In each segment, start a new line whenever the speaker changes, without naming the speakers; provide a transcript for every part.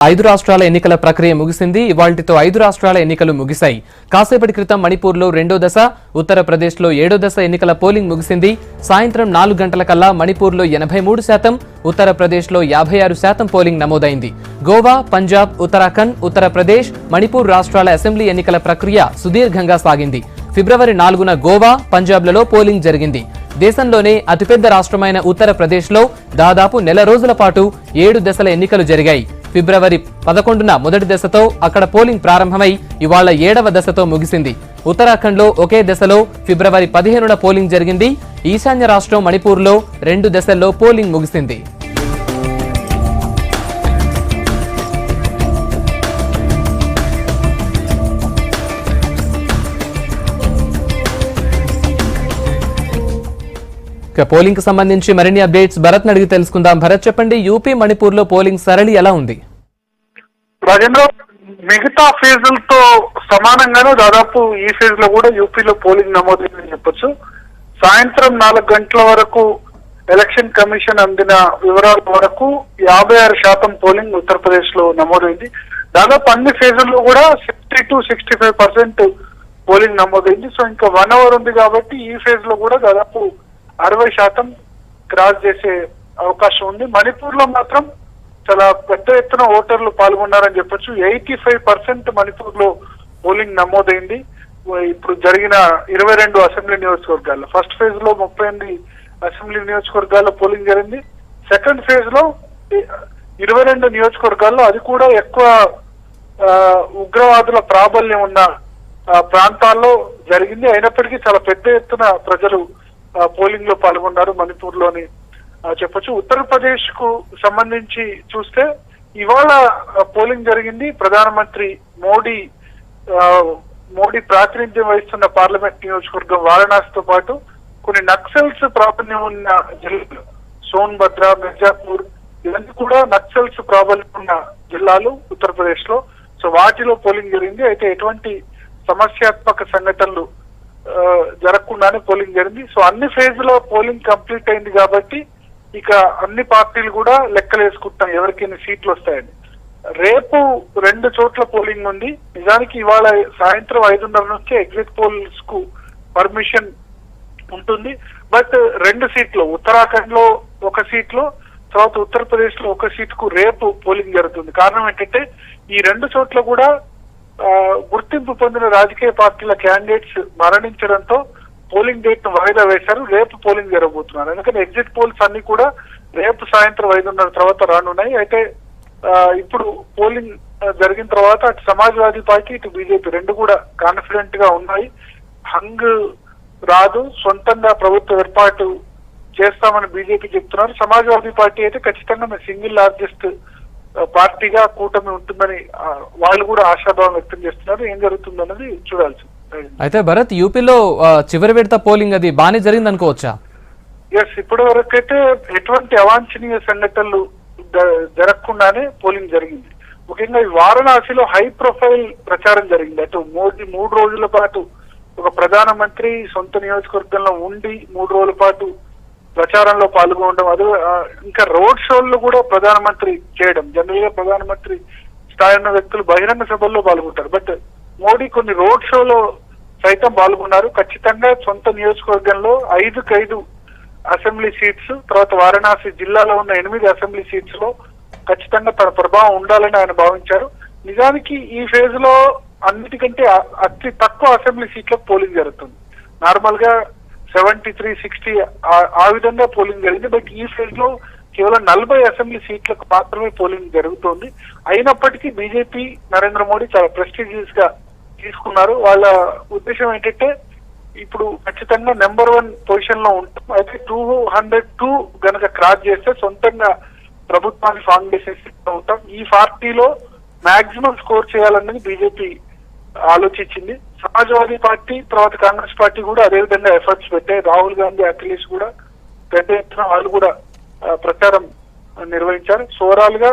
ఐదు రాష్ట్రాల ఎన్నికల ప్రక్రియ ముగిసింది. ఇవాల్టితో 5 రాష్ట్రాల ఎన్నికలు ముగిశాయి. కాసేపటి క్రితం మణిపూర్లో 2వ దశ, ఉత్తరప్రదేశ్లో 7వ దశ ఎన్నికల పోలింగ్ ముగిసింది. సాయంత్రం 4 గంటలకల్లా మణిపూర్లో 83%, ఉత్తరప్రదేశ్లో 56% పోలింగ్ నమోదైంది. గోవా, పంజాబ్, ఉత్తరాఖండ్, ఉత్తరప్రదేశ్, మణిపూర్ రాష్ట్రాల అసెంబ్లీ ఎన్నికల ప్రక్రియ సుదీర్ఘంగా సాగింది. ఫిబ్రవరి 4న గోవా, పంజాబ్లలో పోలింగ్ జరిగింది. దేశంలోనే అతిపెద్ద రాష్ట్రమైన ఉత్తరప్రదేశ్లో దాదాపు నెల రోజుల పాటు 7 దశల ఎన్నికలు జరిగాయి. ఫిబ్రవరి 11న మొదటి దశతో అక్కడ పోలింగ్ ప్రారంభమై ఇవాళ 7వ దశతో ముగిసింది. ఉత్తరాఖండ్లో ఒకే దశలో ఫిబ్రవరి 15న పోలింగ్ జరిగింది. ఈశాన్య రాష్ట్రం మణిపూర్లో 2 దశల్లో పోలింగ్ ముగిసింది. పోలింగ్ కు సంబంధించి మరిన్ని అప్డేట్స్ భరత్ అడిగి తెలుసుకుందాం. భరత్, చెప్పండి, యూపీ మణిపూర్ లో పోలింగ్ సరళి ఎలా ఉంది?
రాజేంద్ర, మిగతా ఫేజులతో సమానంగానే దాదాపు ఈ ఫేజ్ లో కూడా యూపీలో పోలింగ్ నమోదైందని చెప్పొచ్చు. సాయంత్రం 4 గంటల వరకు ఎలక్షన్ కమిషన్ అందిన వివరాల వరకు 56% పోలింగ్ ఉత్తరప్రదేశ్ లో నమోదైంది. దాదాపు అన్ని ఫేజుల్లో కూడా 60-65% పోలింగ్ నమోదైంది. సో ఇంకా 1 అవర్ ఉంది కాబట్టి ఈ ఫేజ్ లో కూడా దాదాపు 60% క్రాస్ చేసే అవకాశం ఉంది. మణిపూర్ లో మాత్రం చాలా పెద్ద ఎత్తున ఓటర్లు పాల్గొన్నారని చెప్పొచ్చు. 85% మణిపూర్ లో పోలింగ్ నమోదైంది. ఇప్పుడు జరిగిన 22 అసెంబ్లీ నియోజకవర్గాల్లో ఫస్ట్ ఫేజ్ లో 38 అసెంబ్లీ నియోజకవర్గాల్లో పోలింగ్ జరిగింది. సెకండ్ ఫేజ్ లో 22 నియోజకవర్గాల్లో, అది కూడా ఎక్కువ ఉగ్రవాదుల ప్రాబల్యం ఉన్న ప్రాంతాల్లో జరిగింది. అయినప్పటికీ చాలా పెద్ద ఎత్తున ప్రజలు పోలింగ్ లో పాల్గొన్నారు మణిపూర్ లోని చెప్పొచ్చు. ఉత్తరప్రదేశ్ కు సంబంధించి చూస్తే ఇవాళ పోలింగ్ జరిగింది. ప్రధానమంత్రి మోడీ ప్రాతినిధ్యం వహిస్తున్న పార్లమెంట్ నియోజకవర్గం వారణాసితో పాటు కొన్ని నక్సల్స్ ప్రాబల్యం ఉన్న జిల్లాలు, సోన్భద్ర, మిర్జాపూర్, ఇవన్నీ కూడా నక్సల్స్ ప్రాబల్యం ఉన్న జిల్లాలు ఉత్తరప్రదేశ్ లో. సో వాటిలో పోలింగ్ జరిగింది. అయితే ఎటువంటి సమస్యాత్మక సంఘటనలు జరగకుండానే పోలింగ్ జరిగింది. సో అన్ని ఫేజ్ లో పోలింగ్ కంప్లీట్ అయింది కాబట్టి ఇక అన్ని పార్టీలు కూడా లెక్కలు వేసుకుంటాయి ఎవరికి ఎన్ని సీట్లు వస్తాయని. రేపు 2 చోట్ల పోలింగ్ ఉంది. నిజానికి ఇవాళ సాయంత్రం 5:30 నుంచి ఎగ్జిట్ పోల్స్ కు పర్మిషన్ ఉంటుంది. బట్ 2 సీట్లు, ఉత్తరాఖండ్ లో 1 సీట్లో, తర్వాత ఉత్తరప్రదేశ్ లో 1 సీట్ కు రేపు పోలింగ్ జరుగుతుంది. కారణం ఏంటంటే ఈ 2 చోట్ల కూడా గుర్తింపు పొందిన రాజకీయ పార్టీల క్యాండిడేట్స్ మరణించడంతో పోలింగ్ డేట్ ను వాయిదా వేశారు. రేపు పోలింగ్ జరగబోతున్నారు. ఎందుకంటే ఎగ్జిట్ పోల్స్ అన్ని కూడా రేపు సాయంత్రం 5:30 తర్వాత రానున్నాయి. అయితే ఇప్పుడు పోలింగ్ జరిగిన తర్వాత అటు సమాజ్వాదీ పార్టీ, ఇటు బీజేపీ 2 కూడా కాన్ఫిడెంట్ గా ఉన్నాయి. హంగ్ రాదు, సొంతంగా ప్రభుత్వ ఏర్పాటు చేస్తామని బీజేపీ చెప్తున్నారు. సమాజ్వాదీ పార్టీ అయితే ఖచ్చితంగా సింగిల్ లార్జెస్ట్ పార్టీగా కూటమి ఉంటుందని వాళ్ళు కూడా ఆశాభావం వ్యక్తం చేస్తున్నారు. ఏం జరుగుతుందన్నది చూడాల్సి.
అయితే భరత్, యూపీలో చివరి విడత పోలింగ్ అది బాగానే జరిగింది అనుకోవచ్చా?
ఎస్, ఇప్పటి వరకు అయితే ఎటువంటి అవాంఛనీయ సంఘటనలు జరగకుండానే పోలింగ్ జరిగింది. ముఖ్యంగా ఈ వారణాసిలో హై ప్రొఫైల్ ప్రచారం జరిగింది. అటు మోదీ 3 రోజుల పాటు ఒక ప్రధానమంత్రి సొంత నియోజకవర్గంలో ఉండి 3 రోజుల పాటు ప్రచారంలో పాల్గొనడం, అది ఇంకా రోడ్ షోల్లో కూడా ప్రధానమంత్రి చేయడం. జనరల్ గా ప్రధానమంత్రి స్థాయి ఉన్న వ్యక్తులు బహిరంగ సభల్లో పాల్గొంటారు. బట్ మోడీ కొన్ని రోడ్ షోలో సైతం పాల్గొన్నారు. ఖచ్చితంగా సొంత నియోజకవర్గంలో 5 అసెంబ్లీ సీట్స్, తర్వాత వారణాసి జిల్లాలో ఉన్న 8 అసెంబ్లీ సీట్స్ లో ఖచ్చితంగా తన ప్రభావం ఉండాలని ఆయన భావించారు. నిజానికి ఈ ఫేజ్ లో అన్నిటికంటే అతి తక్కువ అసెంబ్లీ సీట్లకు పోలింగ్ జరుగుతుంది. నార్మల్ గా 73-60 ఆ విధంగా పోలింగ్ జరిగింది. బట్ ఈ ఫేజ్ లో కేవలం 40 అసెంబ్లీ సీట్లకు మాత్రమే పోలింగ్ జరుగుతోంది. అయినప్పటికీ బీజేపీ, నరేంద్ర మోడీ చాలా ప్రెస్టీజియస్ గా తీసుకున్నారు. వాళ్ళ ఉద్దేశం ఏంటంటే ఇప్పుడు ఖచ్చితంగా నెంబర్ 1 పొజిషన్ లో ఉంటాం. అయితే 202 గనక క్రాస్ చేస్తే సొంతంగా ప్రభుత్వాన్ని ఫామ్ చేసే స్థితిలో ఉంటాం. ఈ పార్టీలో మాక్సిమం స్కోర్ చేయాలన్నది బీజేపీ ఆలోచించింది. సమాజ్వాదీ పార్టీ, తర్వాత కాంగ్రెస్ పార్టీ కూడా అదే విధంగా ఎఫర్ట్స్ పెట్టాయి. రాహుల్ గాంధీ, అఖిలేష్ కూడా పెద్ద ఎత్తున వాళ్ళు కూడా ప్రచారం నిర్వహించారు. సో ఓవరాల్ గా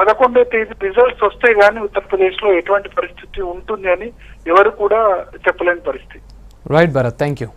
11వ తేదీ రిజల్ట్స్ వస్తే గానీ ఉత్తరప్రదేశ్ లో ఎటువంటి పరిస్థితి ఉంటుంది అని ఎవరు కూడా చెప్పలేని పరిస్థితి.
Right Bharat, thank you.